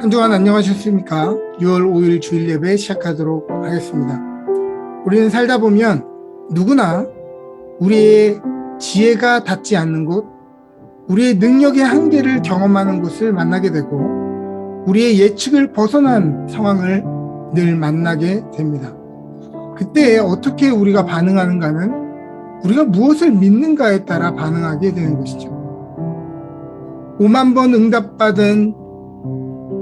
한 주간 안녕하셨습니까? 6월 5일 주일 예배 시작하도록 하겠습니다. 우리는 살다 보면 누구나 우리의 지혜가 닿지 않는 곳, 우리의 능력의 한계를 경험하는 곳을 만나게 되고 우리의 예측을 벗어난 상황을 늘 만나게 됩니다. 그때 어떻게 우리가 반응하는가는 우리가 무엇을 믿는가에 따라 반응하게 되는 것이죠. 5만 번 응답받은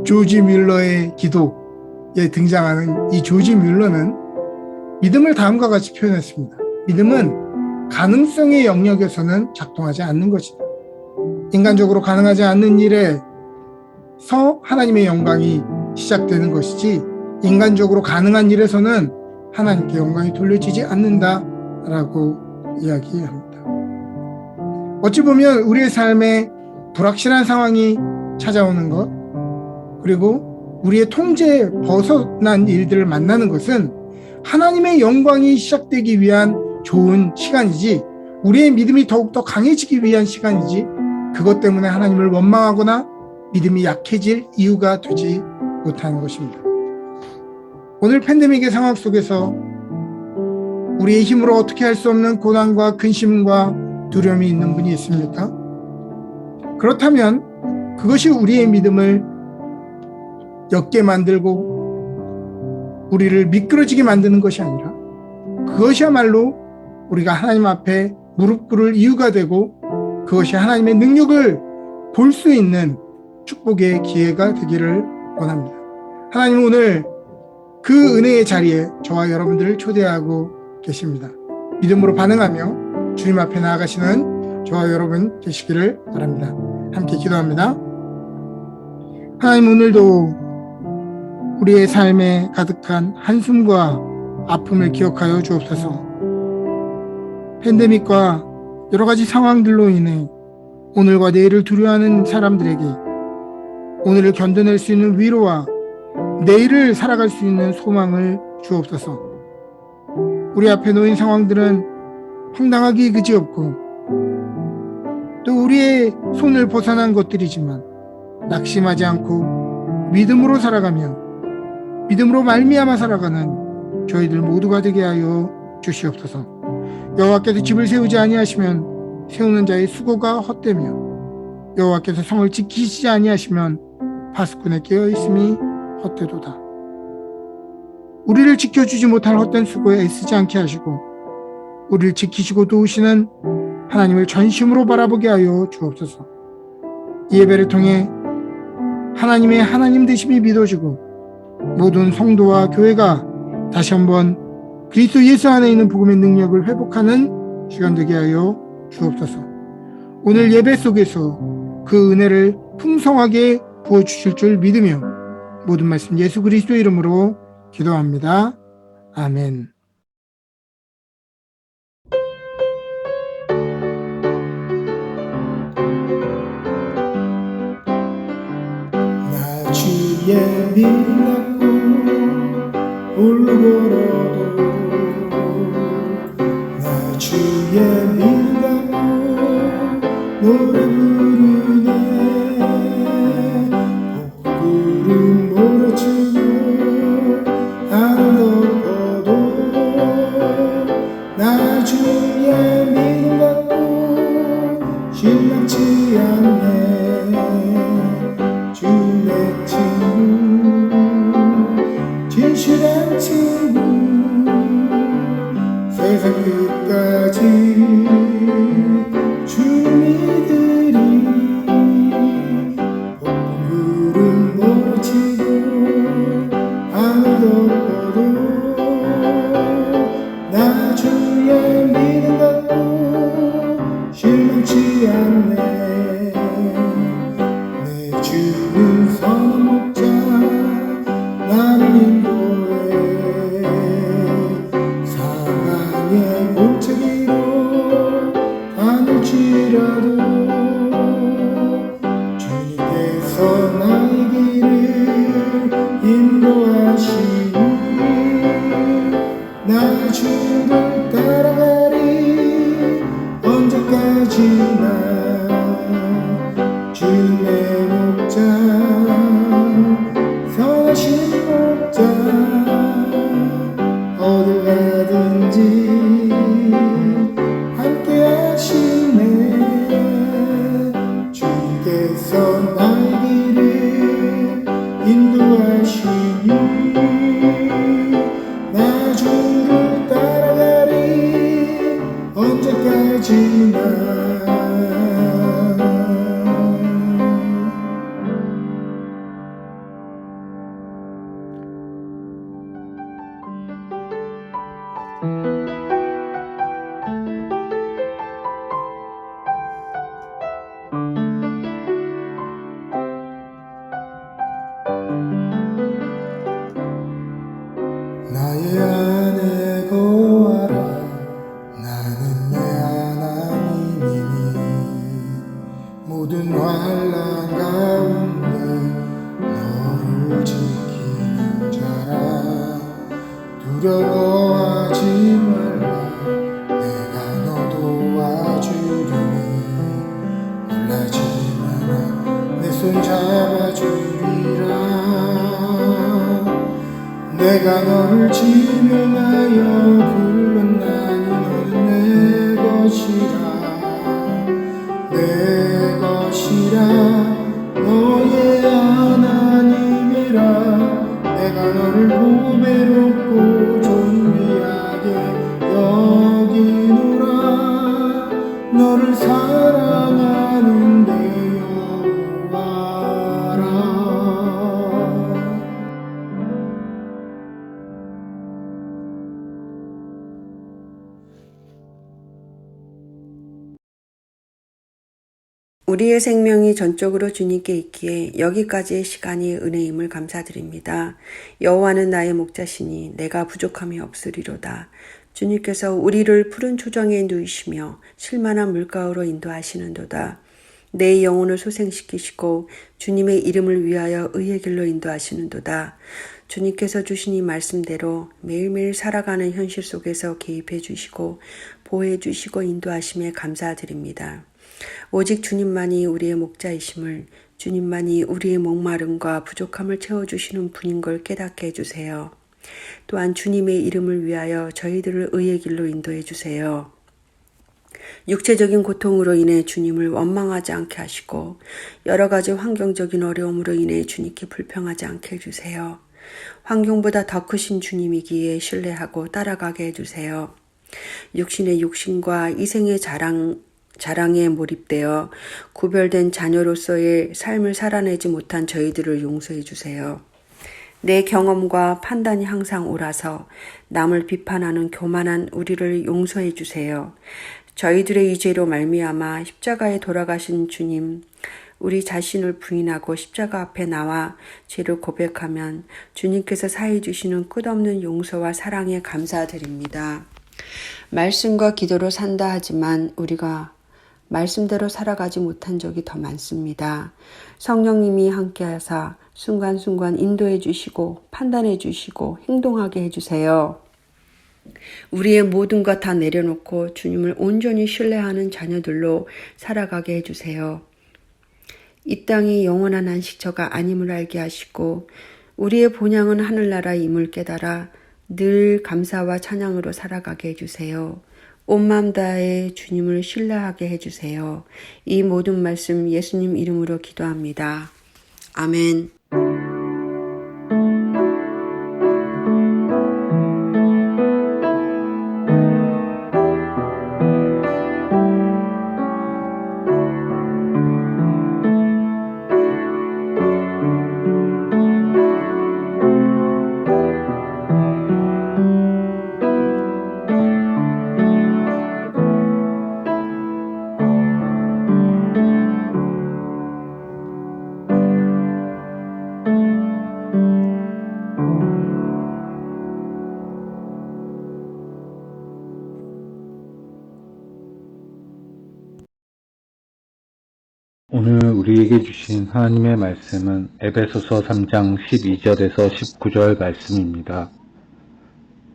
조지 뮬러의 기도에 등장하는 이 조지 뮬러는 믿음을 다음과 같이 표현했습니다. 믿음은 가능성의 영역에서는 작동하지 않는 것이다. 인간적으로 가능하지 않는 일에서 하나님의 영광이 시작되는 것이지 인간적으로 가능한 일에서는 하나님께 영광이 돌려지지 않는다라고 이야기합니다. 어찌 보면 우리의 삶에 불확실한 상황이 찾아오는 것, 그리고 우리의 통제에 벗어난 일들을 만나는 것은 하나님의 영광이 시작되기 위한 좋은 시간이지, 우리의 믿음이 더욱더 강해지기 위한 시간이지, 그것 때문에 하나님을 원망하거나 믿음이 약해질 이유가 되지 못하는 것입니다. 오늘 팬데믹의 상황 속에서 우리의 힘으로 어떻게 할 수 없는 고난과 근심과 두려움이 있는 분이 있습니까? 그렇다면 그것이 우리의 믿음을 옅게 만들고 우리를 미끄러지게 만드는 것이 아니라 그것이야말로 우리가 하나님 앞에 무릎 꿇을 이유가 되고 그것이 하나님의 능력을 볼 수 있는 축복의 기회가 되기를 원합니다. 하나님 오늘 그 은혜의 자리에 저와 여러분들을 초대하고 계십니다. 믿음으로 반응하며 주님 앞에 나아가시는 저와 여러분 되시기를 바랍니다. 함께 기도합니다. 하나님, 오늘도 우리의 삶에 가득한 한숨과 아픔을 기억하여 주옵소서. 팬데믹과 여러 가지 상황들로 인해 오늘과 내일을 두려워하는 사람들에게 오늘을 견뎌낼 수 있는 위로와 내일을 살아갈 수 있는 소망을 주옵소서. 우리 앞에 놓인 상황들은 황당하기 그지없고 또 우리의 손을 벗어난 것들이지만 낙심하지 않고 믿음으로 살아가며 믿음으로 말미암아 살아가는 저희들 모두가 되게 하여 주시옵소서. 여호와께서 집을 세우지 아니하시면 세우는 자의 수고가 헛되며 여호와께서 성을 지키시지 아니하시면 파수꾼의 깨어있음이 헛되도다. 우리를 지켜주지 못할 헛된 수고에 애쓰지 않게 하시고 우리를 지키시고 도우시는 하나님을 전심으로 바라보게 하여 주옵소서. 이 예배를 통해 하나님의 하나님 되심이 믿어지고 모든 성도와 교회가 다시 한번 그리스도 예수 안에 있는 복음의 능력을 회복하는 시간 되게 하여 주옵소서. 오늘 예배 속에서 그 은혜를 풍성하게 부어주실 줄 믿으며 모든 말씀 예수 그리스도 이름으로 기도합니다. 아멘. 나 주의 믿고 울고 걸어도 나 주의 믿고 노래 부르네 복구름 몰아치고 하늘 덮어도 나 주의 믿고 실망치 않네 주의 친구 진실한 친구 세상 끝까지 주 믿으리 폭풍 구름 몰아치고 하늘 덮어도 나 주의 믿음 갖고 실망치 않네 주께서 나의 길을 인도하시니 나 주를 따라가리 언제까지나. 나의 안에 거하라 나는 내 하나님이니 모든 환난 가운데 너를 지키는 자라. 두려워하지 말라 내가 너 도와주리니 놀라지 마라 내 손 잡아주리라. 내가 너를 지명하여 불렀나니 너는 내 것이라 내 것이라 너의 하나님이라. 내가 너를 보배롭고 존귀하게 여기노라. 너를 사랑하는 내 여호와라. 우리의 생명이 전적으로 주님께 있기에 여기까지의 시간이 은혜임을 감사드립니다. 여호와는 나의 목자시니 내가 부족함이 없으리로다. 주님께서 우리를 푸른 초정에 누이시며 쉴만한 물가로 인도하시는도다. 내 영혼을 소생시키시고 주님의 이름을 위하여 의의 길로 인도하시는도다. 주님께서 주신 이 말씀대로 매일매일 살아가는 현실 속에서 개입해 주시고 보호해 주시고 인도하심에 감사드립니다. 오직 주님만이 우리의 목자이심을, 주님만이 우리의 목마름과 부족함을 채워주시는 분인 걸 깨닫게 해주세요. 또한 주님의 이름을 위하여 저희들을 의의 길로 인도해 주세요. 육체적인 고통으로 인해 주님을 원망하지 않게 하시고 여러 가지 환경적인 어려움으로 인해 주님께 불평하지 않게 해주세요. 환경보다 더 크신 주님이기에 신뢰하고 따라가게 해주세요. 육신의 욕심과 이생의 자랑에 몰입되어 구별된 자녀로서의 삶을 살아내지 못한 저희들을 용서해 주세요. 내 경험과 판단이 항상 옳아서 남을 비판하는 교만한 우리를 용서해 주세요. 저희들의 이 죄로 말미암아 십자가에 돌아가신 주님, 우리 자신을 부인하고 십자가 앞에 나와 죄를 고백하면 주님께서 사해 주시는 끝없는 용서와 사랑에 감사드립니다. 말씀과 기도로 산다 하지만 우리가 말씀대로 살아가지 못한 적이 더 많습니다. 성령님이 함께하사 순간순간 인도해 주시고 판단해 주시고 행동하게 해주세요. 우리의 모든 것 다 내려놓고 주님을 온전히 신뢰하는 자녀들로 살아가게 해주세요. 이 땅이 영원한 안식처가 아님을 알게 하시고 우리의 본향은 하늘나라임을 깨달아 늘 감사와 찬양으로 살아가게 해주세요. 온 마음 다해 주님을 신뢰하게 해주세요. 이 모든 말씀 예수님 이름으로 기도합니다. 아멘. 오늘 우리에게 주신 하나님의 말씀은 에베소서 3장 12절에서 19절 말씀입니다.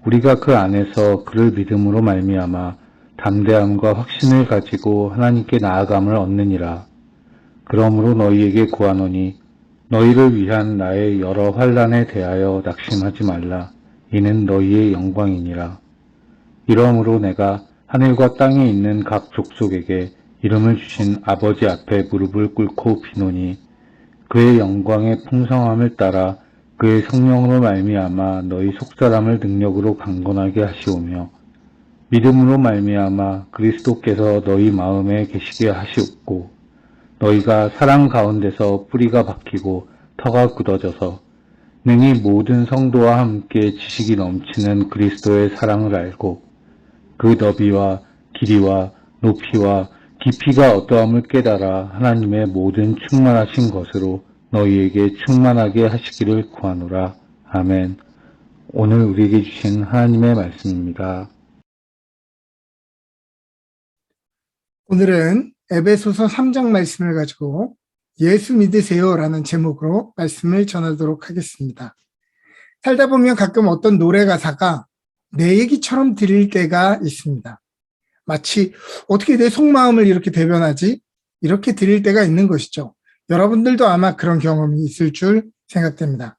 우리가 그 안에서 그를 믿음으로 말미암아 담대함과 확신을 가지고 하나님께 나아감을 얻느니라. 그러므로 너희에게 구하노니 너희를 위한 나의 여러 환난에 대하여 낙심하지 말라. 이는 너희의 영광이니라. 이러므로 내가 하늘과 땅에 있는 각 족속에게 이름을 주신 아버지 앞에 무릎을 꿇고 비노니 그의 영광의 풍성함을 따라 그의 성령으로 말미암아 너희 속사람을 능력으로 강건하게 하시오며 믿음으로 말미암아 그리스도께서 너희 마음에 계시게 하시옵고 너희가 사랑 가운데서 뿌리가 박히고 터가 굳어져서 능히 모든 성도와 함께 지식이 넘치는 그리스도의 사랑을 알고 그 너비와 길이와 높이와 깊이가 어떠함을 깨달아 하나님의 모든 충만하신 것으로 너희에게 충만하게 하시기를 구하노라. 아멘. 오늘 우리에게 주신 하나님의 말씀입니다. 오늘은 에베소서 3장 말씀을 가지고 예수 믿으세요라는 제목으로 말씀을 전하도록 하겠습니다. 살다 보면 가끔 어떤 노래 가사가 내 얘기처럼 들릴 때가 있습니다. 마치 어떻게 내 속마음을 이렇게 대변하지? 이렇게 들릴 때가 있는 것이죠. 여러분들도 아마 그런 경험이 있을 줄 생각됩니다.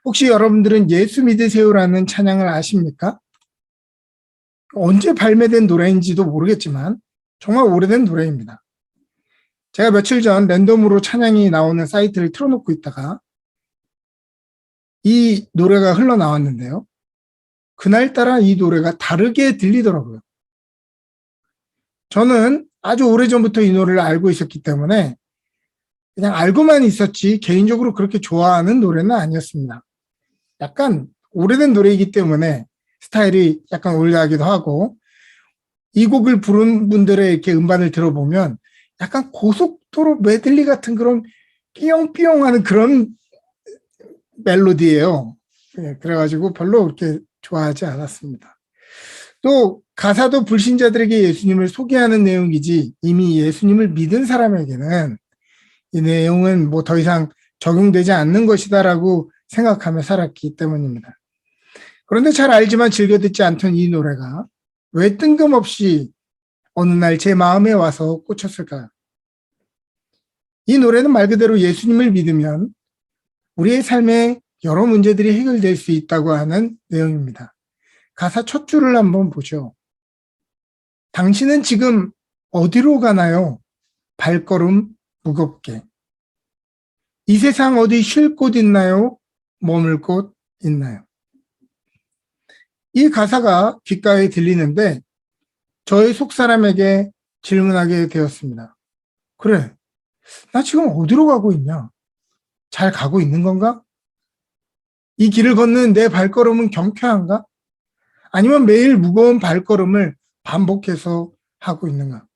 혹시 여러분들은 예수 믿으세요라는 찬양을 아십니까? 언제 발매된 노래인지도 모르겠지만 정말 오래된 노래입니다. 제가 며칠 전 랜덤으로 찬양이 나오는 사이트를 틀어놓고 있다가 이 노래가 흘러나왔는데요. 그날따라 이 노래가 다르게 들리더라고요. 저는 아주 오래전부터 이 노래를 알고 있었기 때문에 그냥 알고만 있었지 개인적으로 그렇게 좋아하는 노래는 아니었습니다. 약간 오래된 노래이기 때문에 스타일이 약간 올드하기도 하고 이 곡을 부른 분들의 이렇게 음반을 들어보면 약간 고속도로 메들리 같은 그런 삐용삐용하는 그런 멜로디예요. 그래가지고 별로 그렇게 좋아하지 않았습니다. 또 가사도 불신자들에게 예수님을 소개하는 내용이지 이미 예수님을 믿은 사람에게는 이 내용은 뭐 더 이상 적용되지 않는 것이다라고 생각하며 살았기 때문입니다. 그런데 잘 알지만 즐겨 듣지 않던 이 노래가 왜 뜬금없이 어느 날 제 마음에 와서 꽂혔을까요? 이 노래는 말 그대로 예수님을 믿으면 우리의 삶에 여러 문제들이 해결될 수 있다고 하는 내용입니다. 가사 첫 줄을 한번 보죠. 당신은 지금 어디로 가나요? 발걸음 무겁게. 이 세상 어디 쉴 곳 있나요? 머물 곳 있나요? 이 가사가 귓가에 들리는데 저의 속사람에게 질문하게 되었습니다. 그래, 나 지금 어디로 가고 있냐? 잘 가고 있는 건가? 이 길을 걷는 내 발걸음은 경쾌한가? 아니면 매일 무거운 발걸음을 반복해서 하고 있는가?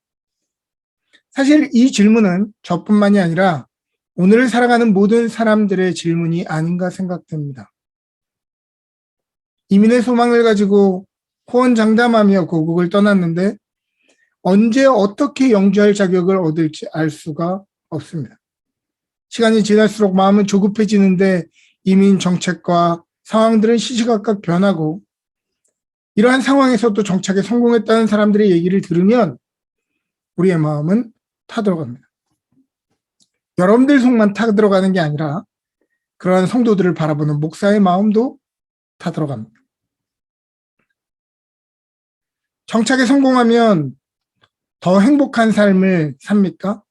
사실 이 질문은 저뿐만이 아니라 오늘을 살아가는 모든 사람들의 질문이 아닌가 생각됩니다. 이민의 소망을 가지고 호언장담하며 고국을 떠났는데 언제 어떻게 영주할 자격을 얻을지 알 수가 없습니다. 시간이 지날수록 마음은 조급해지는데 이민 정책과 상황들은 시시각각 변하고 이러한 상황에서도 정착에 성공했다는 사람들의 얘기를 들으면 우리의 마음은 타들어갑니다. 여러분들 속만 타들어가는 게 아니라 그러한 성도들을 바라보는 목사의 마음도 타들어갑니다. 정착에 성공하면 더 행복한 삶을 삽니까?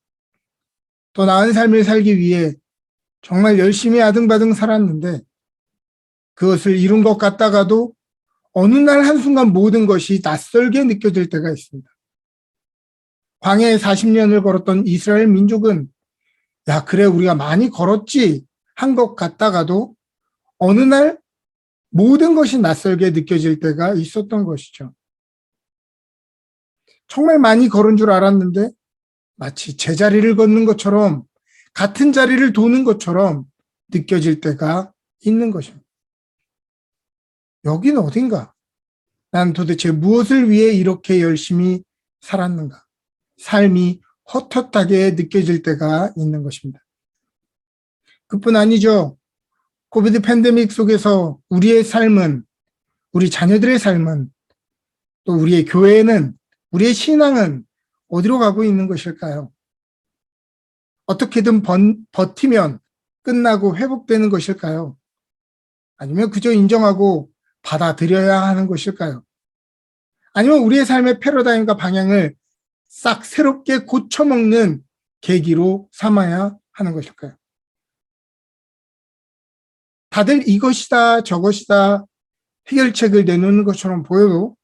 더 나은 삶을 살기 위해 정말 열심히 아등바등 살았는데 그것을 이룬 것 같다가도 어느 날 한순간 모든 것이 낯설게 느껴질 때가 있습니다. 광야에 40년을 걸었던 이스라엘 민족은 야, 그래, 우리가 많이 걸었지 한 것 같다가도 어느 날 모든 것이 낯설게 느껴질 때가 있었던 것이죠. 정말 많이 걸은 줄 알았는데 마치 제자리를 걷는 것처럼 같은 자리를 도는 것처럼 느껴질 때가 있는 것입니다. 여긴 어딘가? 난 도대체 무엇을 위해 이렇게 열심히 살았는가? 삶이 헛헛하게 느껴질 때가 있는 것입니다. 그뿐 아니죠. 코비드 팬데믹 속에서 우리의 삶은, 우리 자녀들의 삶은, 또 우리의 교회는, 우리의 신앙은 어디로 가고 있는 것일까요? 어떻게든 버티면 끝나고 회복되는 것일까요? 아니면 그저 인정하고 받아들여야 하는 것일까요? 아니면 우리의 삶의 패러다임과 방향을 싹 새롭게 고쳐먹는 계기로 삼아야 하는 것일까요? 다들 이것이다 저것이다 해결책을 내놓는 것처럼 보여도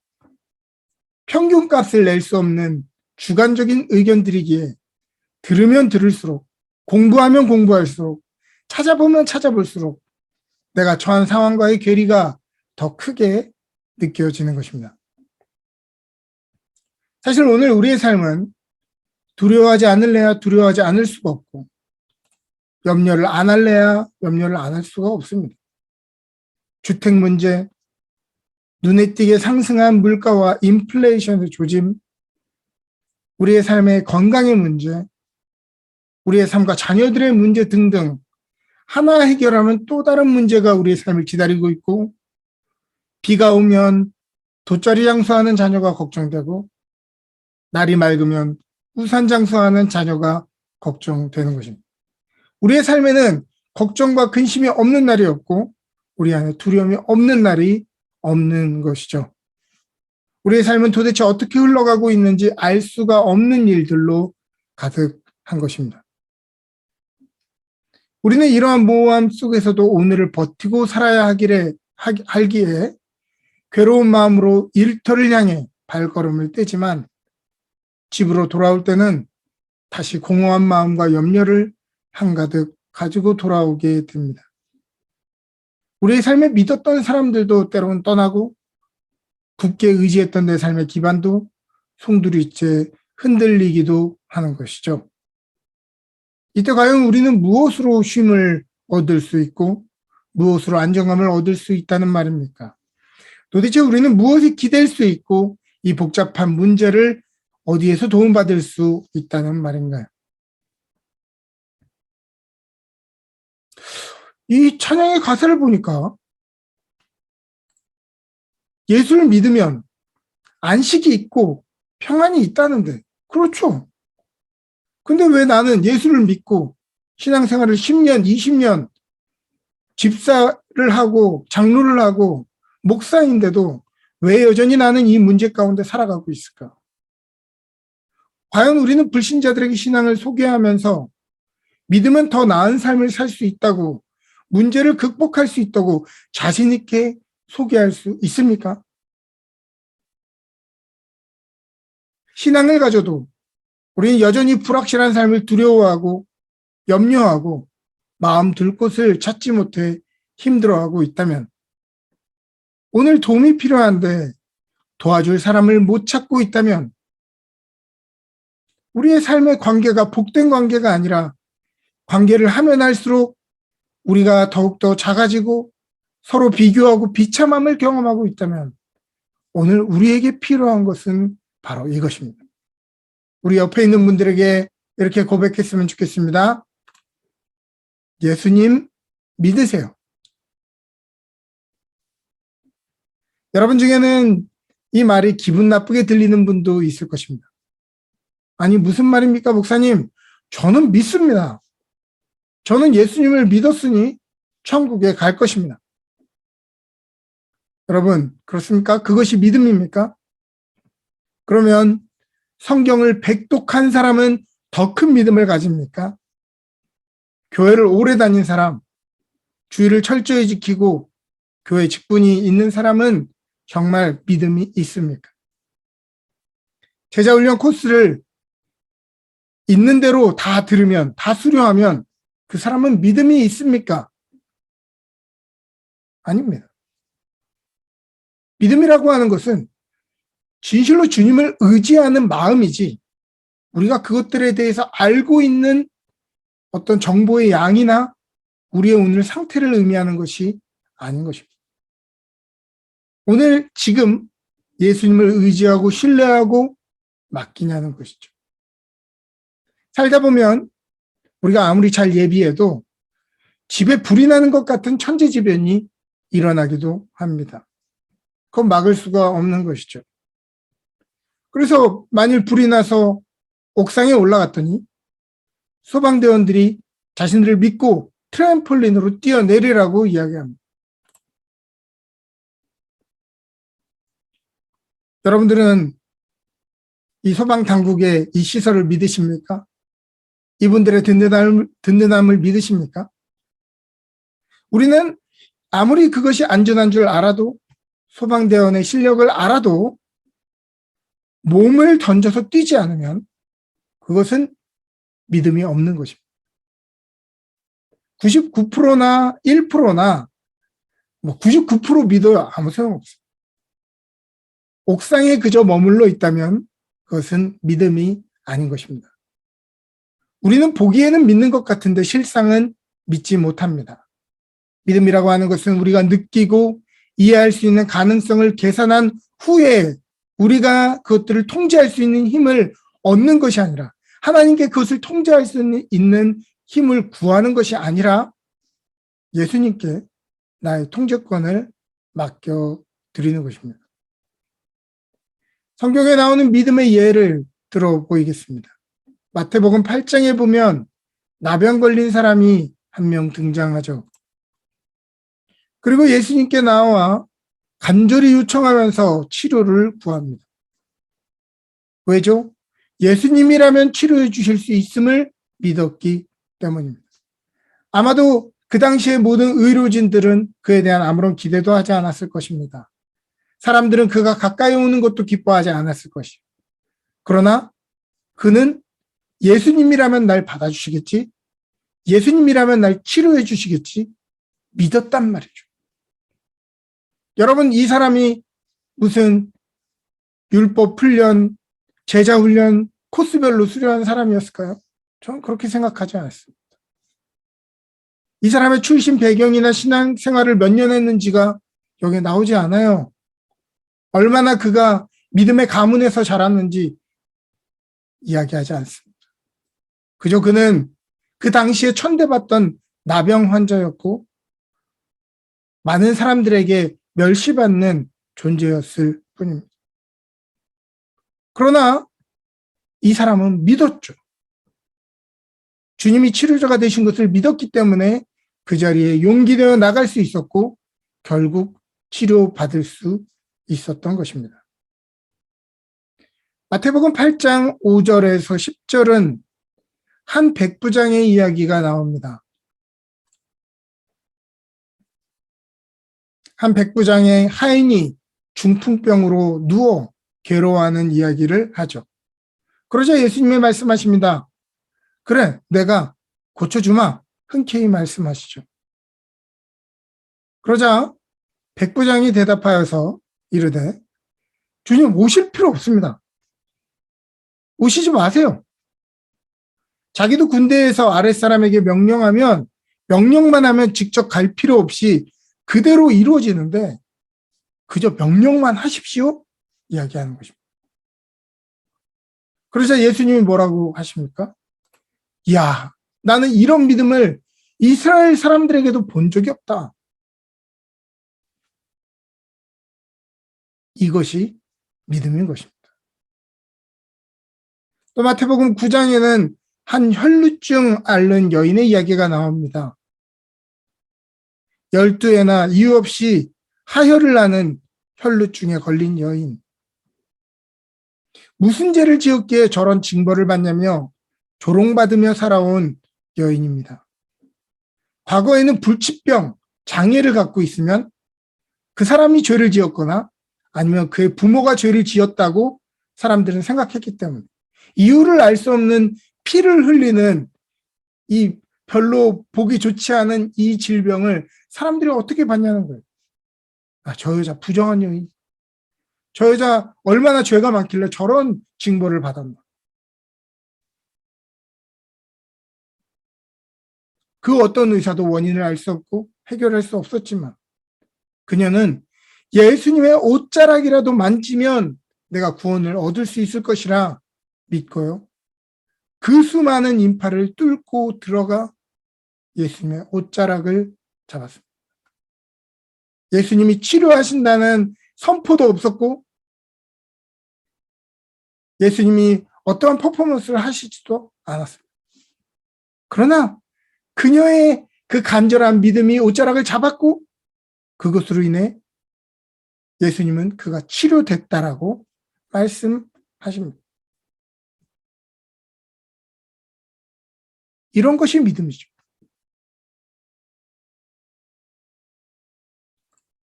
평균값을 낼 수 없는 주관적인 의견들이기에 들으면 들을수록, 공부하면 공부할수록, 찾아보면 찾아볼수록 내가 처한 상황과의 괴리가 더 크게 느껴지는 것입니다. 사실 오늘 우리의 삶은 두려워하지 않을래야 두려워하지 않을 수가 없고, 염려를 안 할래야 염려를 안 할 수가 없습니다. 주택 문제, 눈에 띄게 상승한 물가와 인플레이션의 조짐, 우리의 삶의 건강의 문제, 우리의 삶과 자녀들의 문제 등등 하나 해결하면 또 다른 문제가 우리의 삶을 기다리고 있고, 비가 오면 돗자리 장수하는 자녀가 걱정되고, 날이 맑으면 우산 장수하는 자녀가 걱정되는 것입니다. 우리의 삶에는 걱정과 근심이 없는 날이 없고, 우리 안에 두려움이 없는 날이 없는 것이죠. 우리의 삶은 도대체 어떻게 흘러가고 있는지 알 수가 없는 일들로 가득한 것입니다. 우리는 이러한 모호함 속에서도 오늘을 버티고 살아야 하기에 괴로운 마음으로 일터를 향해 발걸음을 떼지만, 집으로 돌아올 때는 다시 공허한 마음과 염려를 한가득 가지고 돌아오게 됩니다. 우리의 삶에 믿었던 사람들도 때로는 떠나고, 굳게 의지했던 내 삶의 기반도 송두리째 흔들리기도 하는 것이죠. 이때 과연 우리는 무엇으로 쉼을 얻을 수 있고 무엇으로 안정감을 얻을 수 있다는 말입니까? 도대체 우리는 무엇이 기댈 수 있고 이 복잡한 문제를 어디에서 도움받을 수 있다는 말인가요? 이 찬양의 가사를 보니까 예수를 믿으면 안식이 있고 평안이 있다는데, 그렇죠. 근데 왜 나는 예수를 믿고 신앙생활을 10년, 20년 집사를 하고 장로를 하고 목사인데도 왜 여전히 나는 이 문제 가운데 살아가고 있을까? 과연 우리는 불신자들에게 신앙을 소개하면서 믿으면 더 나은 삶을 살 수 있다고, 문제를 극복할 수 있다고 자신 있게 소개할 수 있습니까? 신앙을 가져도 우리는 여전히 불확실한 삶을 두려워하고 염려하고 마음 둘 곳을 찾지 못해 힘들어하고 있다면, 오늘 도움이 필요한데 도와줄 사람을 못 찾고 있다면, 우리의 삶의 관계가 복된 관계가 아니라 관계를 하면 할수록 우리가 더욱더 작아지고 서로 비교하고 비참함을 경험하고 있다면, 오늘 우리에게 필요한 것은 바로 이것입니다. 우리 옆에 있는 분들에게 이렇게 고백했으면 좋겠습니다. 예수님 믿으세요. 여러분 중에는 이 말이 기분 나쁘게 들리는 분도 있을 것입니다. 아니, 무슨 말입니까, 목사님? 저는 믿습니다. 저는 예수님을 믿었으니 천국에 갈 것입니다. 여러분, 그렇습니까? 그것이 믿음입니까? 그러면 성경을 백독한 사람은 더 큰 믿음을 가집니까? 교회를 오래 다닌 사람, 주의를 철저히 지키고 교회 직분이 있는 사람은 정말 믿음이 있습니까? 제자훈련 코스를 있는 대로 다 들으면, 다 수료하면 그 사람은 믿음이 있습니까? 아닙니다. 믿음이라고 하는 것은 진실로 주님을 의지하는 마음이지, 우리가 그것들에 대해서 알고 있는 어떤 정보의 양이나 우리의 오늘 상태를 의미하는 것이 아닌 것입니다. 오늘 지금 예수님을 의지하고 신뢰하고 맡기냐는 것이죠. 살다 보면 우리가 아무리 잘 예비해도 집에 불이 나는 것 같은 천재지변이 일어나기도 합니다. 그건 막을 수가 없는 것이죠. 그래서 만일 불이 나서 옥상에 올라갔더니 소방대원들이 자신들을 믿고 트램폴린으로 뛰어내리라고 이야기합니다. 여러분들은 이 소방 당국의 이 시설을 믿으십니까? 이분들의 든든함을 믿으십니까? 우리는 아무리 그것이 안전한 줄 알아도, 소방대원의 실력을 알아도 몸을 던져서 뛰지 않으면 그것은 믿음이 없는 것입니다. 99%나 1%나 99% 믿어야 아무 소용없어요. 옥상에 그저 머물러 있다면 그것은 믿음이 아닌 것입니다. 우리는 보기에는 믿는 것 같은데 실상은 믿지 못합니다. 믿음이라고 하는 것은 우리가 느끼고 이해할 수 있는 가능성을 계산한 후에 우리가 그것들을 통제할 수 있는 힘을 얻는 것이 아니라, 하나님께 그것을 통제할 수 있는 힘을 구하는 것이 아니라 예수님께 나의 통제권을 맡겨드리는 것입니다. 성경에 나오는 믿음의 예를 들어보이겠습니다. 마태복음 8장에 보면 나병 걸린 사람이 한 명 등장하죠. 그리고 예수님께 나와 간절히 요청하면서 치료를 구합니다. 왜죠? 예수님이라면 치료해 주실 수 있음을 믿었기 때문입니다. 아마도 그 당시의 모든 의료진들은 그에 대한 아무런 기대도 하지 않았을 것입니다. 사람들은 그가 가까이 오는 것도 기뻐하지 않았을 것이요. 그러나 그는 예수님이라면 날 받아주시겠지? 예수님이라면 날 치료해 주시겠지? 믿었단 말이죠. 여러분, 이 사람이 무슨 율법 훈련, 제자 훈련 코스별로 수료한 사람이었을까요? 저는 그렇게 생각하지 않습니다. 이 사람의 출신 배경이나 신앙 생활을 몇 년 했는지가 여기에 나오지 않아요. 얼마나 그가 믿음의 가문에서 자랐는지 이야기하지 않습니다. 그저 그는 그 당시에 천대받던 나병 환자였고 많은 사람들에게 멸시받는 존재였을 뿐입니다. 그러나 이 사람은 믿었죠. 주님이 치료자가 되신 것을 믿었기 때문에 그 자리에 용기 내어 나갈 수 있었고 결국 치료받을 수 있었던 것입니다. 마태복음 8장 5절에서 10절은 한 백부장의 이야기가 나옵니다. 한 백부장의 하인이 중풍병으로 누워 괴로워하는 이야기를 하죠. 그러자 예수님이 말씀하십니다. 그래, 내가 고쳐주마. 흔쾌히 말씀하시죠. 그러자 백부장이 대답하여서 이르되 주님 오실 필요 없습니다. 오시지 마세요. 자기도 군대에서 아랫사람에게 명령만 하면 직접 갈 필요 없이 그대로 이루어지는데 그저 명령만 하십시오? 이야기하는 것입니다. 그러자 예수님이 뭐라고 하십니까? 이야, 나는 이런 믿음을 이스라엘 사람들에게도 본 적이 없다. 이것이 믿음인 것입니다. 또 마태복음 9장에는 한 혈루증 앓는 여인의 이야기가 나옵니다. 12회나 이유 없이 하혈을 나는 혈루증에 걸린 여인. 무슨 죄를 지었기에 저런 징벌을 받냐며 조롱받으며 살아온 여인입니다. 과거에는 불치병, 장애를 갖고 있으면 그 사람이 죄를 지었거나 아니면 그의 부모가 죄를 지었다고 사람들은 생각했기 때문에 이유를 알 수 없는 피를 흘리는 이 별로 보기 좋지 않은 이 질병을 사람들이 어떻게 봤냐는 거예요. 저 여자 부정한 여인. 저 여자 얼마나 죄가 많길래 저런 징벌을 받았나. 그 어떤 의사도 원인을 알 수 없고 해결할 수 없었지만 그녀는 예수님의 옷자락이라도 만지면 내가 구원을 얻을 수 있을 것이라 믿고요. 그 수많은 인파를 뚫고 들어가 예수님의 옷자락을 잡았습니다. 예수님이 치료하신다는 선포도 없었고 예수님이 어떠한 퍼포먼스를 하시지도 않았습니다. 그러나 그녀의 그 간절한 믿음이 옷자락을 잡았고 그것으로 인해 예수님은 그가 치료됐다라고 말씀하십니다. 이런 것이 믿음이죠.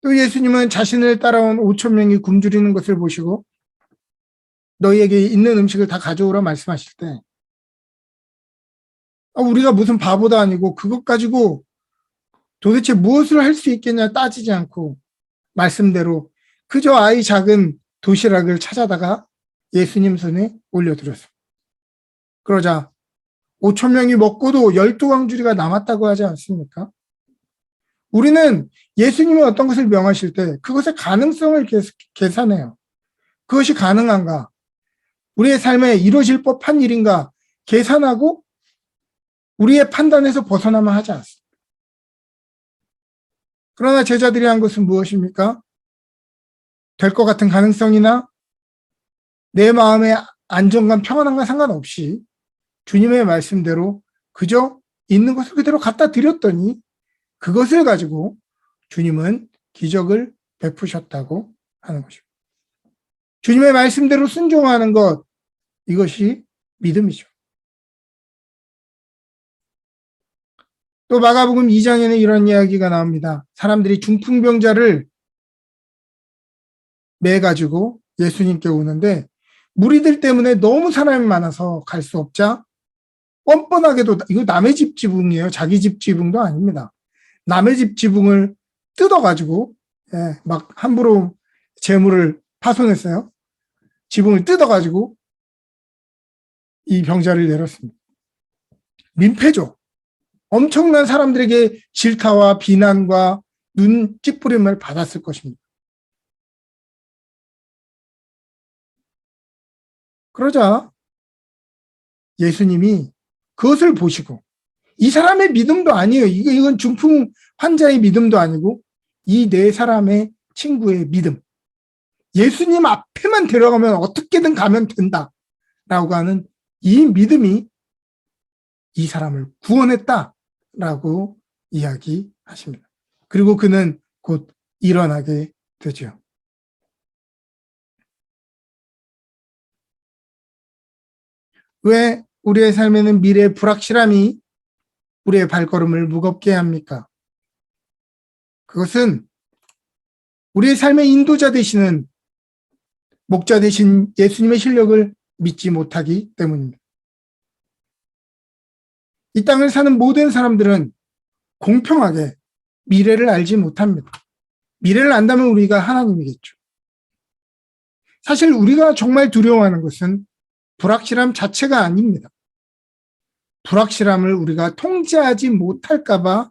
또 예수님은 자신을 따라온 5천 명이 굶주리는 것을 보시고 너희에게 있는 음식을 다 가져오라 말씀하실 때 우리가 무슨 바보도 아니고 그것 가지고 도대체 무엇을 할 수 있겠냐 따지지 않고 말씀대로 그저 아이 작은 도시락을 찾아다가 예수님 손에 올려드렸습니다. 그러자 5천 명이 먹고도 12광주리가 남았다고 하지 않습니까? 우리는 예수님이 어떤 것을 명하실 때 그것의 가능성을 계산해요. 그것이 가능한가? 우리의 삶에 이루어질 법한 일인가? 계산하고 우리의 판단에서 벗어나면 하지 않습니다. 그러나 제자들이 한 것은 무엇입니까? 될 것 같은 가능성이나 내 마음의 안정감, 평안함과 상관없이 주님의 말씀대로 그저 있는 것을 그대로 갖다 드렸더니 그것을 가지고 주님은 기적을 베푸셨다고 하는 것입니다. 주님의 말씀대로 순종하는 것, 이것이 믿음이죠. 또 마가복음 2장에는 이런 이야기가 나옵니다. 사람들이 중풍병자를 매가지고 예수님께 오는데 무리들 때문에 너무 사람이 많아서 갈 수 없자 뻔뻔하게도 이거 남의 집 지붕이에요. 자기 집 지붕도 아닙니다. 남의 집 지붕을 뜯어가지고 막 함부로 재물을 파손했어요. 지붕을 뜯어가지고 이 병자를 내렸습니다. 민폐죠. 엄청난 사람들에게 질타와 비난과 눈 찌푸림을 받았을 것입니다. 그러자 예수님이 그것을 보시고 이 사람의 믿음도 아니에요. 이건 중풍 환자의 믿음도 아니고 이 네 사람의 친구의 믿음. 예수님 앞에만 데려가면 어떻게든 가면 된다라고 하는 이 믿음이 이 사람을 구원했다라고 이야기하십니다. 그리고 그는 곧 일어나게 되죠. 왜 우리의 삶에는 미래의 불확실함이 우리의 발걸음을 무겁게 합니까? 그것은 우리의 삶의 인도자 되시는 목자 되신 예수님의 실력을 믿지 못하기 때문입니다. 이 땅을 사는 모든 사람들은 공평하게 미래를 알지 못합니다. 미래를 안다면 우리가 하나님이겠죠. 사실 우리가 정말 두려워하는 것은 불확실함 자체가 아닙니다. 불확실함을 우리가 통제하지 못할까 봐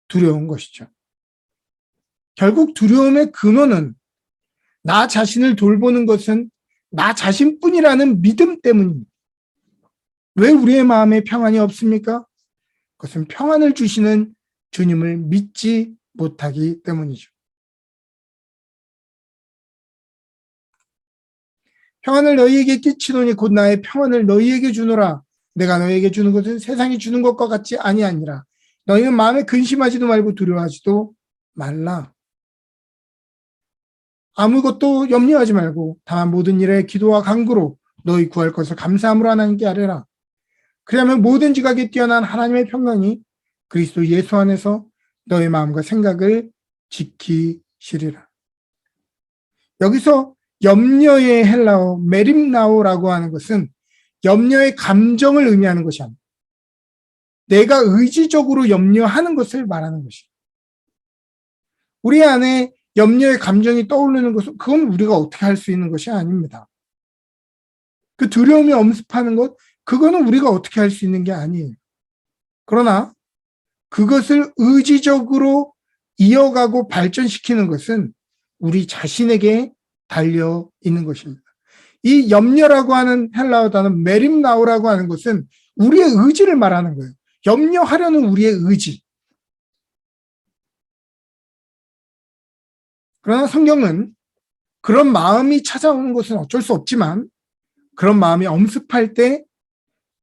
두려운 것이죠. 결국 두려움의 근원은 나 자신을 돌보는 것은 나 자신뿐이라는 믿음 때문입니다. 왜 우리의 마음에 평안이 없습니까? 그것은 평안을 주시는 주님을 믿지 못하기 때문이죠. 평안을 너희에게 끼치노니 곧 나의 평안을 너희에게 주노라. 내가 너희에게 주는 것은 세상이 주는 것과 같지 아니하니라. 너희는 마음에 근심하지도 말고 두려워하지도 말라. 아무것도 염려하지 말고 다만 모든 일에 기도와 간구로 너희 구할 것을 감사함으로 하나님께 아뢰라. 그리하면 모든 지각에 뛰어난 하나님의 평강이 그리스도 예수 안에서 너의 마음과 생각을 지키시리라. 여기서 염려의 헬라어 메림나오라고 하는 것은 염려의 감정을 의미하는 것이 아닙니다. 내가 의지적으로 염려하는 것을 말하는 것입니다. 우리 안에 염려의 감정이 떠오르는 것은 그건 우리가 어떻게 할 수 있는 것이 아닙니다. 그 두려움이 엄습하는 것, 그거는 우리가 어떻게 할 수 있는 게 아니에요. 그러나 그것을 의지적으로 이어가고 발전시키는 것은 우리 자신에게 달려 있는 것입니다. 이 염려라고 하는 헬라어 단어 메림나오라고 하는 것은 우리의 의지를 말하는 거예요. 염려하려는 우리의 의지. 그러나 성경은 그런 마음이 찾아오는 것은 어쩔 수 없지만 그런 마음이 엄습할 때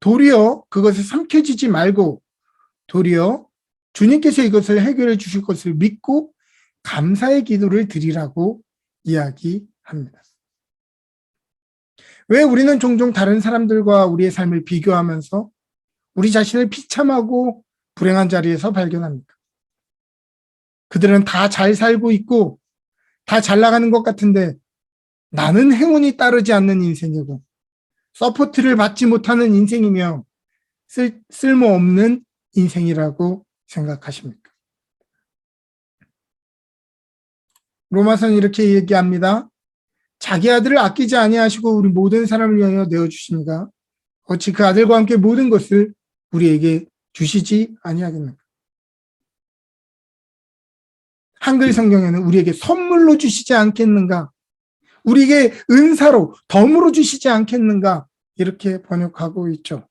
도리어 그것을 삼켜지지 말고 도리어 주님께서 이것을 해결해 주실 것을 믿고 감사의 기도를 드리라고 이야기합니다. 왜 우리는 종종 다른 사람들과 우리의 삶을 비교하면서 우리 자신을 비참하고 불행한 자리에서 발견합니까? 그들은 다 잘 살고 있고 다 잘 나가는 것 같은데 나는 행운이 따르지 않는 인생이고 서포트를 받지 못하는 인생이며 쓸모없는 인생이라고 생각하십니까? 로마서는 이렇게 얘기합니다. 자기 아들을 아끼지 아니하시고 우리 모든 사람을 위하여 내어주시니가 어찌 그 아들과 함께 모든 것을 우리에게 주시지 아니하겠는가? 한글 성경에는 우리에게 선물로 주시지 않겠는가? 우리에게 은사로 덤으로 주시지 않겠는가? 이렇게 번역하고 있죠.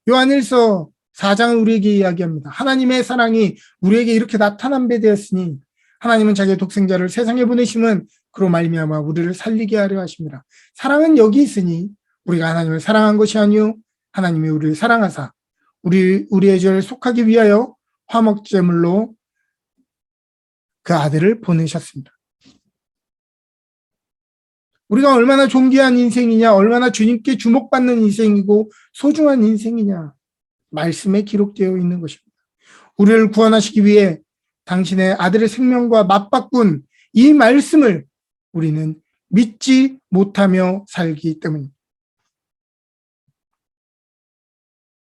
요한일서 4장은 우리에게 이야기합니다. 하나님의 사랑이 우리에게 이렇게 나타난 배 되었으니 하나님은 자기의 독생자를 세상에 보내심은 그로 말미암아 우리를 살리게 하려 하십니다. 사랑은 여기 있으니 우리가 하나님을 사랑한 것이 아니요 하나님이 우리를 사랑하사 우리의 죄를 속하기 위하여 화목제물로 그 아들을 보내셨습니다. 우리가 얼마나 존귀한 인생이냐, 얼마나 주님께 주목받는 인생이고 소중한 인생이냐, 말씀에 기록되어 있는 것입니다. 우리를 구원하시기 위해 당신의 아들의 생명과 맞바꾼 이 말씀을 우리는 믿지 못하며 살기 때문입니다.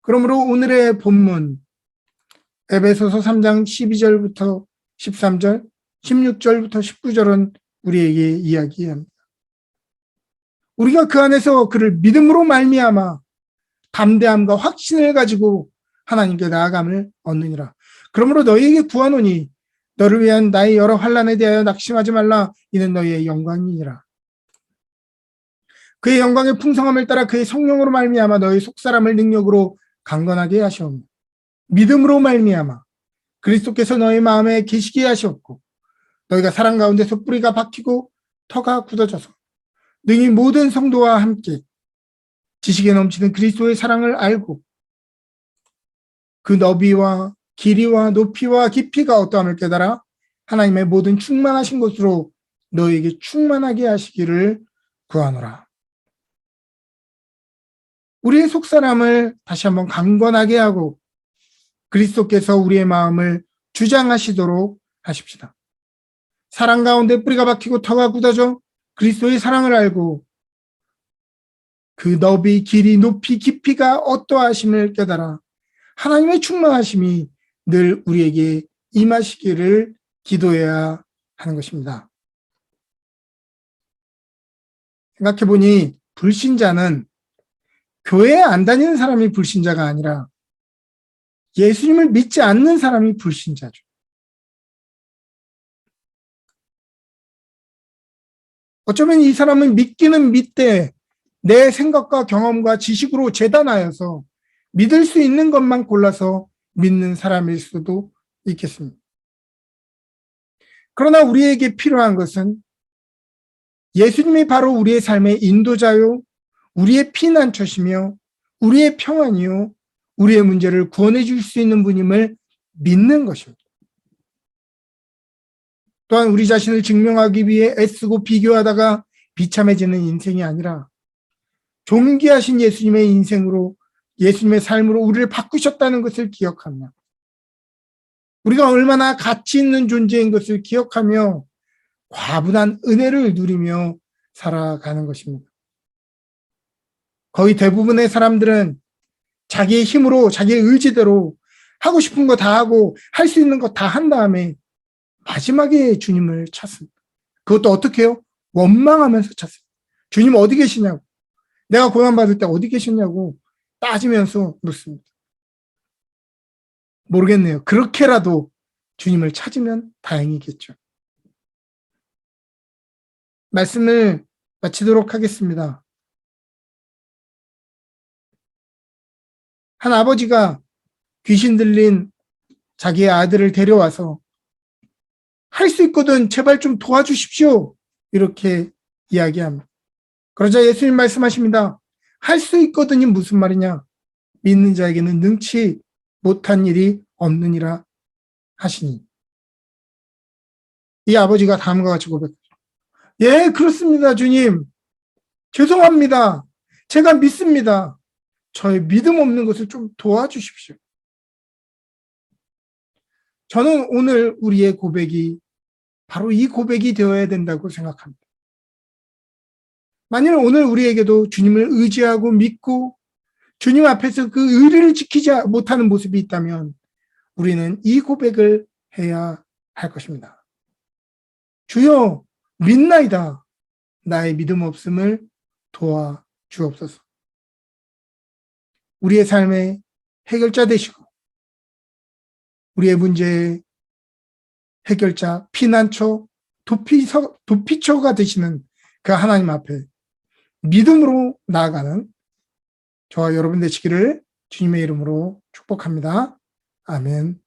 그러므로 오늘의 본문 에베소서 3장 12절부터 13절, 16절부터 19절은 우리에게 이야기합니다. 우리가 그 안에서 그를 믿음으로 말미암아 담대함과 확신을 가지고 하나님께 나아감을 얻느니라. 그러므로 너희에게 구하노니 너를 위한 나의 여러 환난에 대하여 낙심하지 말라. 이는 너희의 영광이니라. 그의 영광의 풍성함을 따라 그의 성령으로 말미암아 너희 속사람을 능력으로 강건하게 하시옵니다. 믿음으로 말미암아 그리스도께서 너희 마음에 계시게 하시옵고 너희가 사랑 가운데서 뿌리가 박히고 터가 굳어져서 능히 모든 성도와 함께 지식에 넘치는 그리스도의 사랑을 알고 그 너비와 길이와 높이와 깊이가 어떠함을 깨달아 하나님의 모든 충만하신 것으로 너희에게 충만하게 하시기를 구하노라. 우리의 속사람을 다시 한번 강건하게 하고 그리스도께서 우리의 마음을 주장하시도록 하십시다. 사랑 가운데 뿌리가 박히고 터가 굳어져 그리스도의 사랑을 알고 그 너비, 길이, 높이, 깊이가 어떠하심을 깨달아 하나님의 충만하심이 늘 우리에게 임하시기를 기도해야 하는 것입니다. 생각해보니 불신자는 교회에 안 다니는 사람이 불신자가 아니라 예수님을 믿지 않는 사람이 불신자죠. 어쩌면 이 사람은 믿기는 믿되 내 생각과 경험과 지식으로 재단하여서 믿을 수 있는 것만 골라서 믿는 사람일 수도 있겠습니다. 그러나 우리에게 필요한 것은 예수님이 바로 우리의 삶의 인도자요, 우리의 피난처시며 우리의 평안이요, 우리의 문제를 구원해 줄 수 있는 분임을 믿는 것입니다. 또한 우리 자신을 증명하기 위해 애쓰고 비교하다가 비참해지는 인생이 아니라 존귀하신 예수님의 인생으로 예수님의 삶으로 우리를 바꾸셨다는 것을 기억하며 우리가 얼마나 가치 있는 존재인 것을 기억하며 과분한 은혜를 누리며 살아가는 것입니다. 거의 대부분의 사람들은 자기의 힘으로 자기의 의지대로 하고 싶은 거 다 하고 할 수 있는 거 다 한 다음에 마지막에 주님을 찾습니다. 그것도 어떻게 해요? 원망하면서 찾습니다. 주님 어디 계시냐고, 내가 고난받을 때 어디 계셨냐고 따지면서 묻습니다. 모르겠네요. 그렇게라도 주님을 찾으면 다행이겠죠. 말씀을 마치도록 하겠습니다. 한 아버지가 귀신 들린 자기의 아들을 데려와서 할 수 있거든 제발 좀 도와주십시오. 이렇게 이야기합니다. 그러자 예수님 말씀하십니다. 할 수 있거든이 무슨 말이냐? 믿는 자에게는 능치 못한 일이 없느니라 하시니. 이 아버지가 다음과 같이 고백합니다. 예, 그렇습니다, 주님. 죄송합니다. 제가 믿습니다. 저의 믿음 없는 것을 좀 도와주십시오. 저는 오늘 우리의 고백이 바로 이 고백이 되어야 된다고 생각합니다. 만일 오늘 우리에게도 주님을 의지하고 믿고 주님 앞에서 그 의리를 지키지 못하는 모습이 있다면 우리는 이 고백을 해야 할 것입니다. 주여 믿나이다. 나의 믿음 없음을 도와 주옵소서. 우리의 삶의 해결자 되시고 우리의 문제의 해결자, 피난처, 도피처가 되시는 그 하나님 앞에 믿음으로 나아가는 저와 여러분 되시기를 주님의 이름으로 축복합니다. 아멘.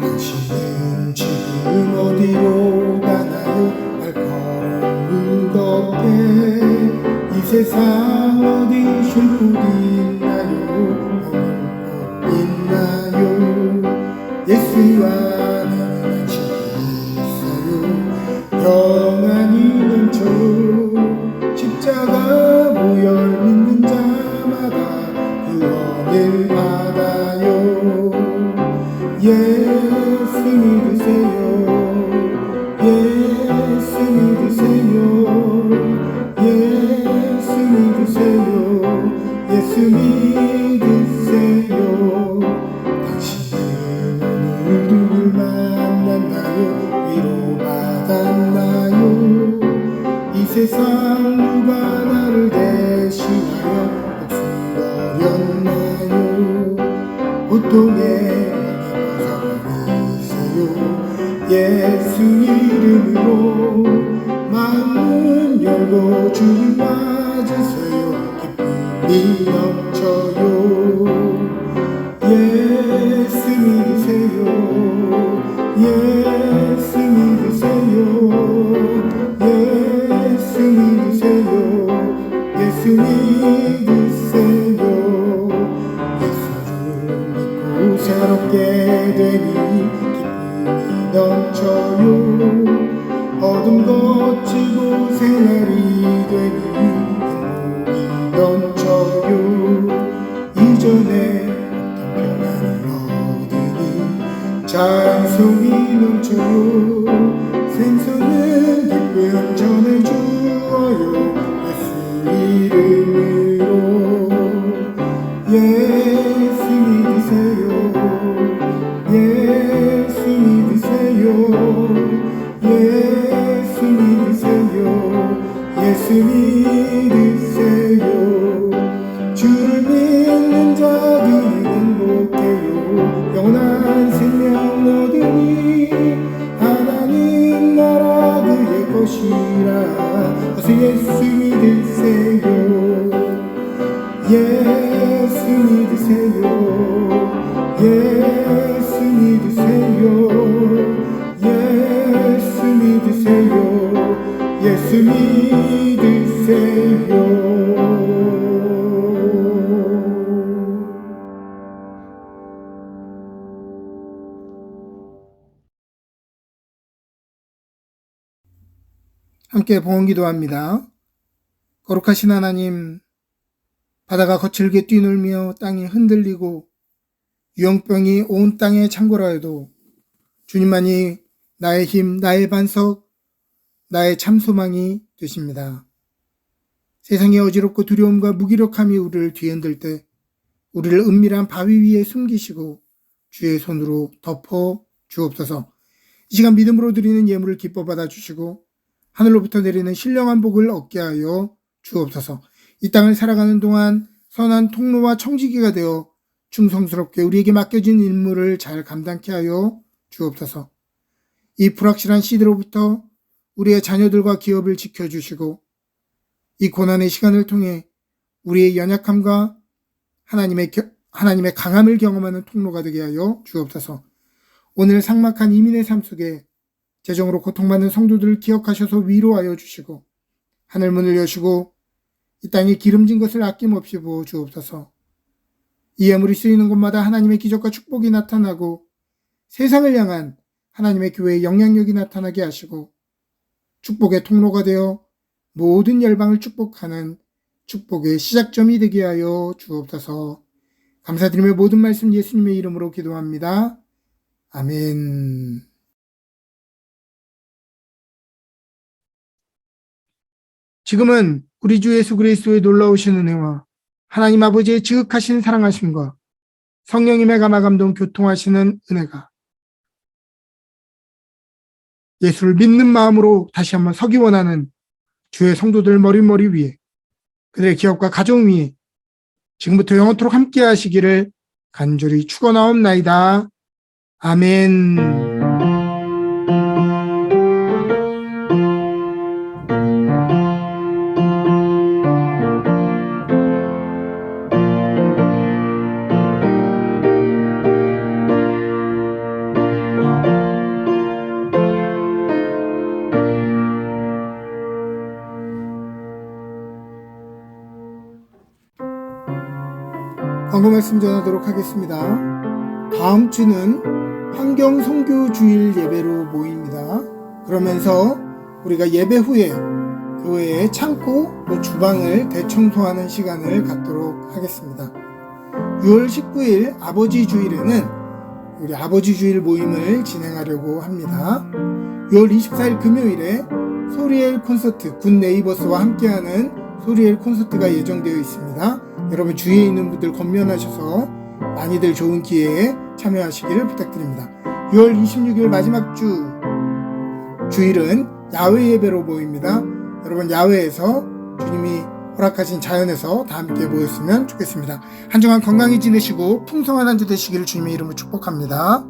당신은 지금 어디로 가나요? 발걸음 무겁게 이 세상 어디 쉴 곳 있나요? 머물 곳 있나요? 예수와 나는 안식이 있어요. 평안이 넘쳐요. 십자가 보혈 믿는 자마다 구원을 받아요. 예수 믿으세요. 예수 믿으세요. 예수 믿으세요. 예수 믿으세요. 당신은 오늘 누굴 만났나요? 위로받았나요? 이 세상 누가 나를 대신하여 목숨 버렸나요? 고통에 예수 이름으로 마음 열고 주님 맞으세요. 기쁨이 넘쳐요. 예수 믿으세요. 예수 믿으세요. 예수 믿으세요. 예수 믿으세요. 예수를 믿고 새롭게 되니 넘쳐요. 어둠 거치고 새날이 되니 행복이 넘쳐요. 이전에 어떤 평안을 얻으니 찬송이 넘쳐요. 생선은 기쁨 전해주어요. 예수 이름으로 예수 믿으세요. 예수 믿으세요. 예수 믿으세요. 예수 믿으세요. 주를 믿는 자들이 행복해요. 영원한 생명 얻으니 하나님 나라 그의 것이라. 어서 예수 믿으세요. 예수 믿으세요. 예수 믿으세요. 예수 믿으세요. 예수 믿으세요. 함께 봉헌 기도합니다. 거룩하신 하나님, 바다가 거칠게 뛰놀며 땅이 흔들리고 유형병이 온 땅에 창궐하 해도 주님만이 나의 힘, 나의 반석, 나의 참 소망이 되십니다. 세상의 어지럽고 두려움과 무기력함이 우리를 뒤흔들 때 우리를 은밀한 바위 위에 숨기시고 주의 손으로 덮어 주옵소서. 이 시간 믿음으로 드리는 예물을 기뻐 받아주시고 하늘로부터 내리는 신령한 복을 얻게 하여 주옵소서. 이 땅을 살아가는 동안 선한 통로와 청지기가 되어 충성스럽게 우리에게 맡겨진 임무를 잘 감당케 하여 주옵소서. 이 불확실한 시대로부터 우리의 자녀들과 기업을 지켜주시고 이 고난의 시간을 통해 우리의 연약함과 하나님의 강함을 경험하는 통로가 되게 하여 주옵소서. 오늘 삭막한 이민의 삶 속에 재정으로 고통받는 성도들을 기억하셔서 위로하여 주시고 하늘문을 여시고 이 땅에 기름진 것을 아낌없이 부어 주옵소서. 이 예물이 쓰이는 곳마다 하나님의 기적과 축복이 나타나고 세상을 향한 하나님의 교회의 영향력이 나타나게 하시고 축복의 통로가 되어 모든 열방을 축복하는 축복의 시작점이 되게 하여 주옵소서. 감사드리며 모든 말씀 예수님의 이름으로 기도합니다. 아멘. 지금은 우리 주 예수 그리스도의 놀라우신 은혜와 하나님 아버지의 지극하신 사랑하심과 성령님의 감화감동 교통하시는 은혜가 예수를 믿는 마음으로 다시 한번 서기 원하는 주의 성도들 머리 위에 그들의 기업과 가정 위에 지금부터 영원토록 함께 하시기를 간절히 축원하옵나이다. 아멘. 광고 말씀 전하도록 하겠습니다. 다음 주는 환경 선교 주일 예배로 모입니다. 그러면서 우리가 예배 후에 교회의 창고 또 주방을 대청소하는 시간을 갖도록 하겠습니다. 6월 19일 아버지 주일에는 우리 아버지 주일 모임을 진행하려고 합니다. 6월 24일 금요일에 소리엘 콘서트 굿 네이버스와 함께하는 소리엘 콘서트가 예정되어 있습니다. 여러분 주위에 있는 분들 건면하셔서 많이들 좋은 기회에 참여하시기를 부탁드립니다. 6월 26일 마지막 주일은 야외 예배로 모입니다. 여러분 야외에서 주님이 허락하신 자연에서 다 함께 모였으면 좋겠습니다. 한 주간 건강히 지내시고 풍성한 한 주 되시기를 주님의 이름으로 축복합니다.